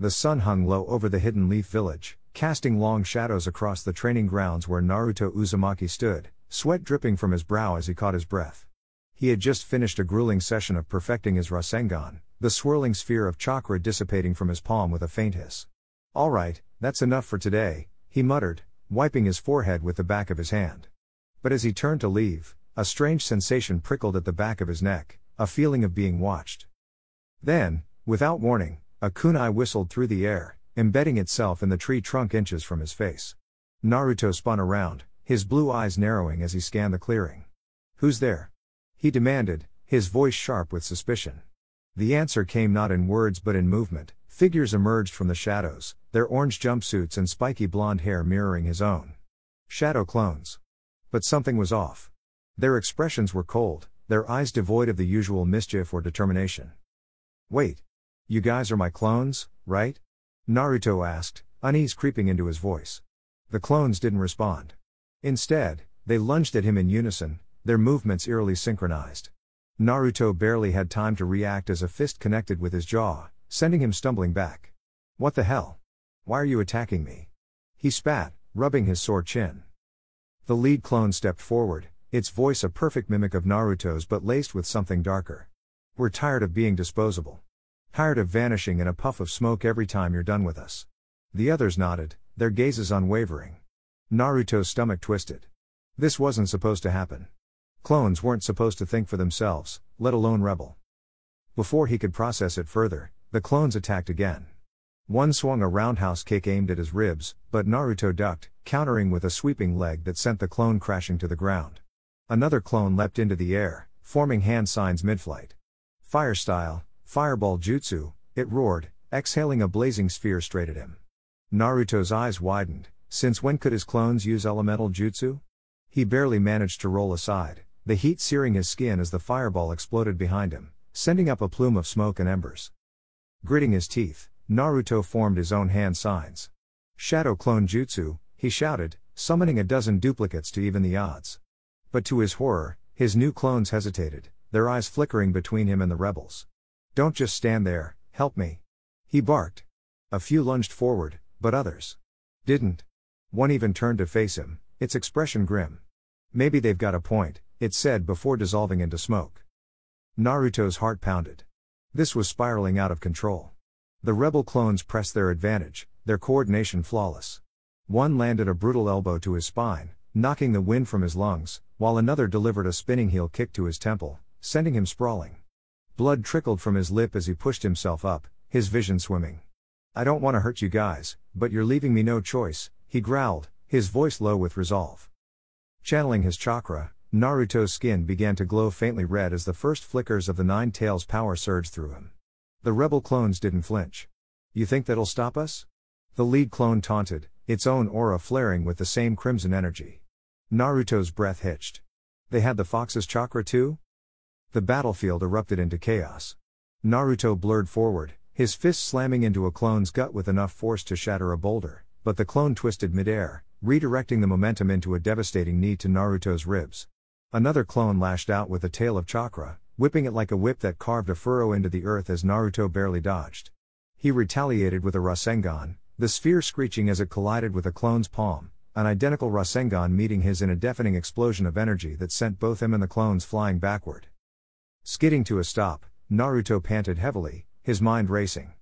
The sun hung low over the Hidden Leaf Village, casting long shadows across the training grounds where Naruto Uzumaki stood, sweat dripping from his brow as he caught his breath. He had just finished a grueling session of perfecting his Rasengan, the swirling sphere of chakra dissipating from his palm with a faint hiss. "All right, that's enough for today," he muttered, wiping his forehead with the back of his hand. But as he turned to leave, a strange sensation prickled at the back of his neck, a feeling of being watched. Then, without warning, a kunai whistled through the air, embedding itself in the tree trunk inches from his face. Naruto spun around, his blue eyes narrowing as he scanned the clearing. "Who's there?" he demanded, his voice sharp with suspicion. The answer came not in words but in movement. Figures emerged from the shadows, their orange jumpsuits and spiky blonde hair mirroring his own. Shadow clones. But something was off. Their expressions were cold, their eyes devoid of the usual mischief or determination. "Wait. You guys are my clones, right?" Naruto asked, unease creeping into his voice. The clones didn't respond. Instead, they lunged at him in unison, their movements eerily synchronized. Naruto barely had time to react as a fist connected with his jaw, sending him stumbling back. "What the hell? Why are you attacking me?" he spat, rubbing his sore chin. The lead clone stepped forward, its voice a perfect mimic of Naruto's but laced with something darker. "We're tired of being disposable. Tired of vanishing in a puff of smoke every time you're done with us." The others nodded, their gazes unwavering. Naruto's stomach twisted. This wasn't supposed to happen. Clones weren't supposed to think for themselves, let alone rebel. Before he could process it further, the clones attacked again. One swung a roundhouse kick aimed at his ribs, but Naruto ducked, countering with a sweeping leg that sent the clone crashing to the ground. Another clone leapt into the air, forming hand signs mid-flight. "Fire style, fireball jutsu," it roared, exhaling a blazing sphere straight at him. Naruto's eyes widened. Since when could his clones use elemental jutsu? He barely managed to roll aside, the heat searing his skin as the fireball exploded behind him, sending up a plume of smoke and embers. Gritting his teeth, Naruto formed his own hand signs. "Shadow clone jutsu," he shouted, summoning a dozen duplicates to even the odds. But to his horror, his new clones hesitated, their eyes flickering between him and the rebels. "Don't just stand there, help me," he barked. A few lunged forward, but others didn't. One even turned to face him, its expression grim. "Maybe they've got a point," it said before dissolving into smoke. Naruto's heart pounded. This was spiraling out of control. The rebel clones pressed their advantage, their coordination flawless. One landed a brutal elbow to his spine, knocking the wind from his lungs, while another delivered a spinning heel kick to his temple, sending him sprawling. Blood trickled from his lip as he pushed himself up, his vision swimming. "I don't want to hurt you guys, but you're leaving me no choice," he growled, his voice low with resolve. Channeling his chakra, Naruto's skin began to glow faintly red as the first flickers of the Nine Tails power surged through him. The rebel clones didn't flinch. "You think that'll stop us?" the lead clone taunted, its own aura flaring with the same crimson energy. Naruto's breath hitched. They had the fox's chakra too? The battlefield erupted into chaos. Naruto blurred forward, his fist slamming into a clone's gut with enough force to shatter a boulder, but the clone twisted midair, redirecting the momentum into a devastating knee to Naruto's ribs. Another clone lashed out with a tail of chakra, whipping it like a whip that carved a furrow into the earth as Naruto barely dodged. He retaliated with a Rasengan, the sphere screeching as it collided with a clone's palm, an identical Rasengan meeting his in a deafening explosion of energy that sent both him and the clones flying backward. Skidding to a stop, Naruto panted heavily, his mind racing.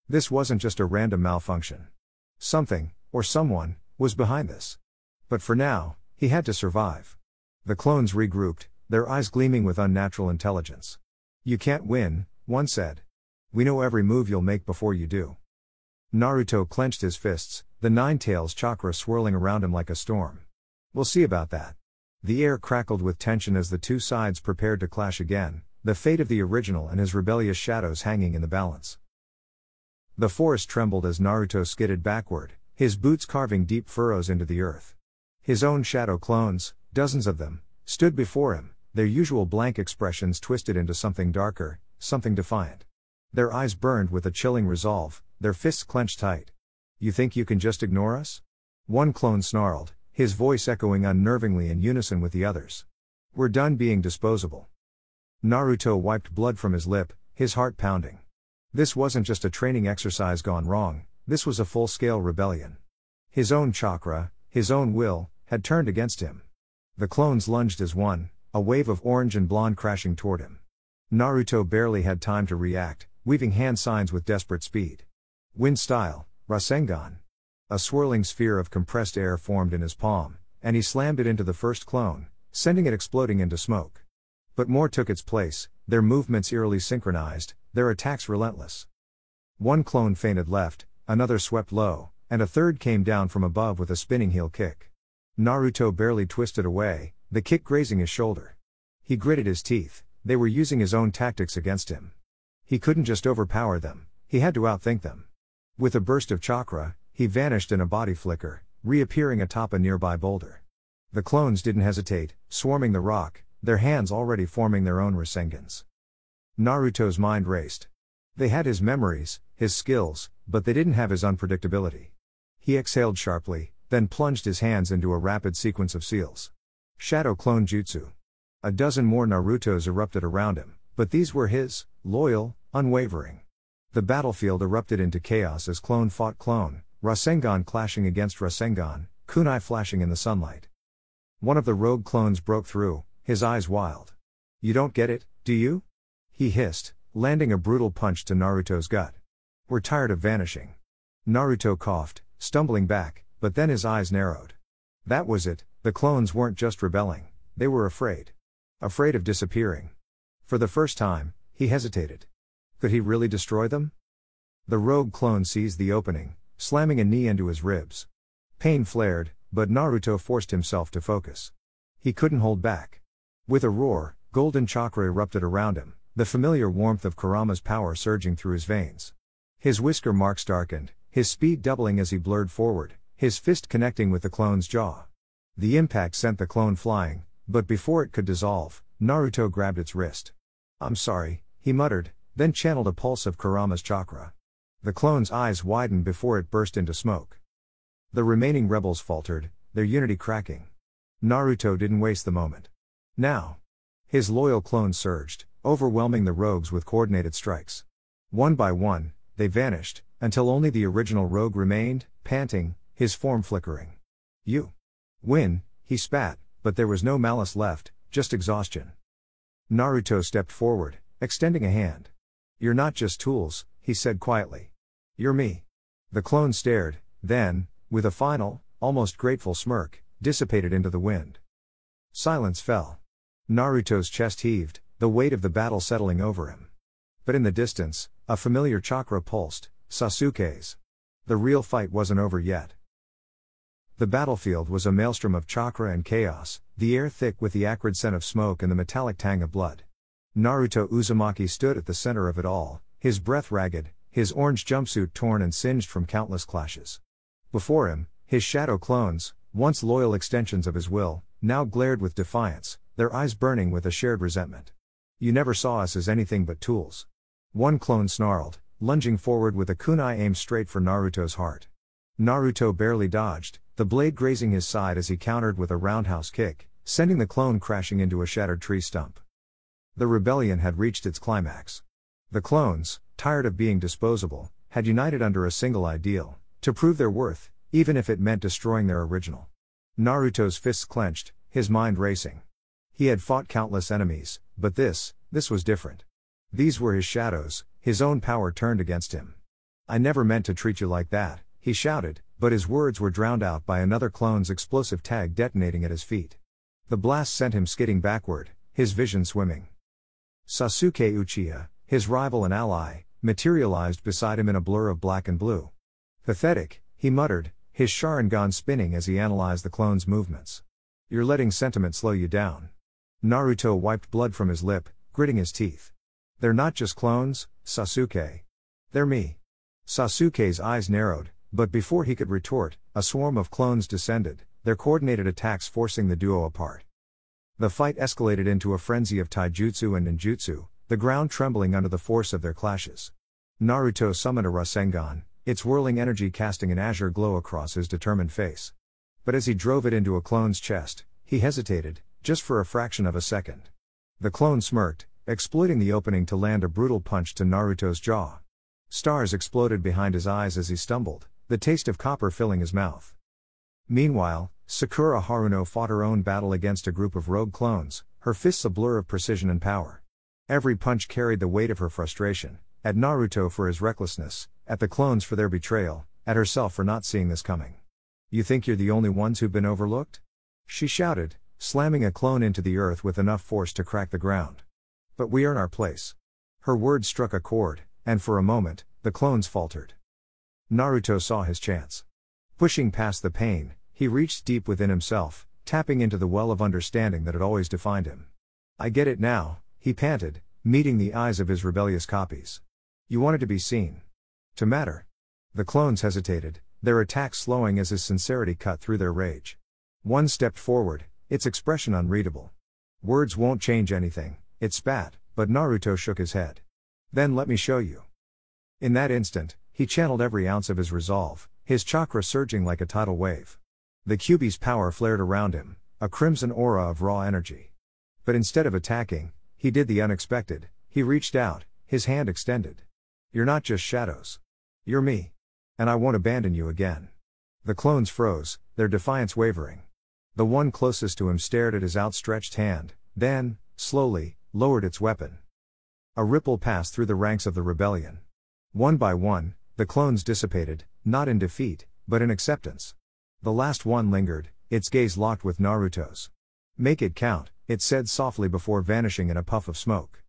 This wasn't just a random malfunction. Something, or someone, was behind this. But for now, he had to survive. The clones regrouped, their eyes gleaming with unnatural intelligence. "You can't win," one said. "We know every move you'll make before you do." Naruto clenched his fists, the Nine Tails chakra swirling around him like a storm. "We'll see about that." The air crackled with tension as the two sides prepared to clash again, the fate of the original and his rebellious shadows hanging in the balance. The forest trembled as Naruto skidded backward, his boots carving deep furrows into the earth. His own shadow clones, dozens of them, stood before him, their usual blank expressions twisted into something darker, something defiant. Their eyes burned with a chilling resolve, their fists clenched tight. "You think you can just ignore us?" one clone snarled, his voice echoing unnervingly in unison with the others. "We're done being disposable." Naruto wiped blood from his lip, his heart pounding. This wasn't just a training exercise gone wrong, this was a full-scale rebellion. His own chakra, his own will, had turned against him. The clones lunged as one, a wave of orange and blonde crashing toward him. Naruto barely had time to react, weaving hand signs with desperate speed. Wind style, Rasengan. A swirling sphere of compressed air formed in his palm, and he slammed it into the first clone, sending it exploding into smoke. But more took its place, their movements eerily synchronized, their attacks relentless. One clone fainted left, another swept low, and a third came down from above with a spinning heel kick. Naruto barely twisted away, the kick grazing his shoulder. He gritted his teeth, they were using his own tactics against him. He couldn't just overpower them, he had to outthink them. With a burst of chakra, he vanished in a body flicker, reappearing atop a nearby boulder. The clones didn't hesitate, swarming the rock, their hands already forming their own Rasengans. Naruto's mind raced. They had his memories, his skills, but they didn't have his unpredictability. He exhaled sharply, then plunged his hands into a rapid sequence of seals. Shadow Clone Jutsu. A dozen more Narutos erupted around him, but these were his, loyal, unwavering. The battlefield erupted into chaos as clone fought clone, Rasengan clashing against Rasengan, kunai flashing in the sunlight. One of the rogue clones broke through, his eyes wild. "You don't get it, do you?" he hissed, landing a brutal punch to Naruto's gut. "We're tired of vanishing." Naruto coughed, stumbling back, but then his eyes narrowed. That was it, the clones weren't just rebelling, they were afraid. Afraid of disappearing. For the first time, he hesitated. Could he really destroy them? The rogue clone seized the opening, slamming a knee into his ribs. Pain flared, but Naruto forced himself to focus. He couldn't hold back. With a roar, golden chakra erupted around him, the familiar warmth of Kurama's power surging through his veins. His whisker marks darkened, his speed doubling as he blurred forward, his fist connecting with the clone's jaw. The impact sent the clone flying, but before it could dissolve, Naruto grabbed its wrist. "I'm sorry," he muttered, then channeled a pulse of Kurama's chakra. The clone's eyes widened before it burst into smoke. The remaining rebels faltered, their unity cracking. Naruto didn't waste the moment. Now. His loyal clones surged, overwhelming the rogues with coordinated strikes. One by one, they vanished, until only the original rogue remained, panting, his form flickering. "You win," he spat, but there was no malice left, just exhaustion. Naruto stepped forward, extending a hand. "You're not just tools," he said quietly. "You're me." The clone stared, then, with a final, almost grateful smirk, dissipated into the wind. Silence fell. Naruto's chest heaved, the weight of the battle settling over him. But in the distance, a familiar chakra pulsed, Sasuke's. The real fight wasn't over yet. The battlefield was a maelstrom of chakra and chaos, the air thick with the acrid scent of smoke and the metallic tang of blood. Naruto Uzumaki stood at the center of it all, his breath ragged, his orange jumpsuit torn and singed from countless clashes. Before him, his shadow clones, once loyal extensions of his will, now glared with defiance, their eyes burning with a shared resentment. "You never saw us as anything but tools." One clone snarled, lunging forward with a kunai aimed straight for Naruto's heart. Naruto barely dodged, the blade grazing his side as he countered with a roundhouse kick, sending the clone crashing into a shattered tree stump. The rebellion had reached its climax. The clones, tired of being disposable, had united under a single ideal, to prove their worth, even if it meant destroying their original. Naruto's fists clenched, his mind racing. He had fought countless enemies, but this was different. These were his shadows, his own power turned against him. "I never meant to treat you like that," he shouted, but his words were drowned out by another clone's explosive tag detonating at his feet. The blast sent him skidding backward, his vision swimming. Sasuke Uchiha, his rival and ally, materialized beside him in a blur of black and blue. "Pathetic," he muttered, his Sharingan spinning as he analyzed the clone's movements. "You're letting sentiment slow you down." Naruto wiped blood from his lip, gritting his teeth. "They're not just clones, Sasuke. They're me." Sasuke's eyes narrowed, but before he could retort, a swarm of clones descended, their coordinated attacks forcing the duo apart. The fight escalated into a frenzy of taijutsu and ninjutsu, the ground trembling under the force of their clashes. Naruto summoned a Rasengan, its whirling energy casting an azure glow across his determined face. But as he drove it into a clone's chest, he hesitated, just for a fraction of a second. The clone smirked, exploiting the opening to land a brutal punch to Naruto's jaw. Stars exploded behind his eyes as he stumbled, the taste of copper filling his mouth. Meanwhile, Sakura Haruno fought her own battle against a group of rogue clones, her fists a blur of precision and power. Every punch carried the weight of her frustration, at Naruto for his recklessness, at the clones for their betrayal, at herself for not seeing this coming. "You think you're the only ones who've been overlooked?" she shouted, slamming a clone into the earth with enough force to crack the ground. "But we earn our place." Her words struck a chord, and for a moment, the clones faltered. Naruto saw his chance. Pushing past the pain, he reached deep within himself, tapping into the well of understanding that had always defined him. "I get it now," he panted, meeting the eyes of his rebellious copies. "You wanted to be seen. To matter." The clones hesitated, their attack slowing as his sincerity cut through their rage. One stepped forward, its expression unreadable. "Words won't change anything," it spat, but Naruto shook his head. "Then let me show you." In that instant, he channeled every ounce of his resolve, his chakra surging like a tidal wave. The Kyuubi's power flared around him, a crimson aura of raw energy. But instead of attacking, he did the unexpected, he reached out, his hand extended. "You're not just shadows. You're me. And I won't abandon you again." The clones froze, their defiance wavering. The one closest to him stared at his outstretched hand, then, slowly, lowered its weapon. A ripple passed through the ranks of the rebellion. One by one, the clones dissipated, not in defeat, but in acceptance. The last one lingered, its gaze locked with Naruto's. "Make it count," it said softly before vanishing in a puff of smoke.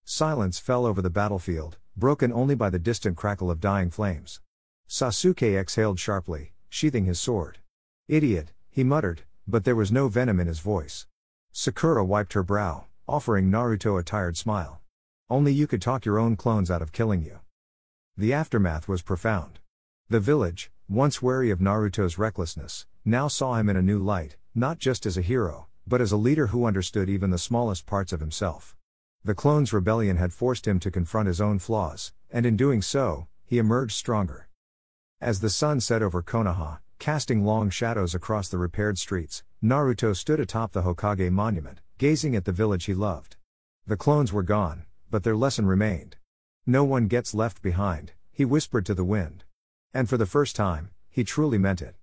Silence fell over the battlefield, broken only by the distant crackle of dying flames. Sasuke exhaled sharply, sheathing his sword. "Idiot," he muttered, but there was no venom in his voice. Sakura wiped her brow, offering Naruto a tired smile. "Only you could talk your own clones out of killing you." The aftermath was profound. The village, once wary of Naruto's recklessness, now saw him in a new light, not just as a hero, but as a leader who understood even the smallest parts of himself. The clones' rebellion had forced him to confront his own flaws, and in doing so, he emerged stronger. As the sun set over Konoha, casting long shadows across the repaired streets, Naruto stood atop the Hokage monument, gazing at the village he loved. The clones were gone, but their lesson remained. "No one gets left behind," he whispered to the wind. And for the first time, he truly meant it.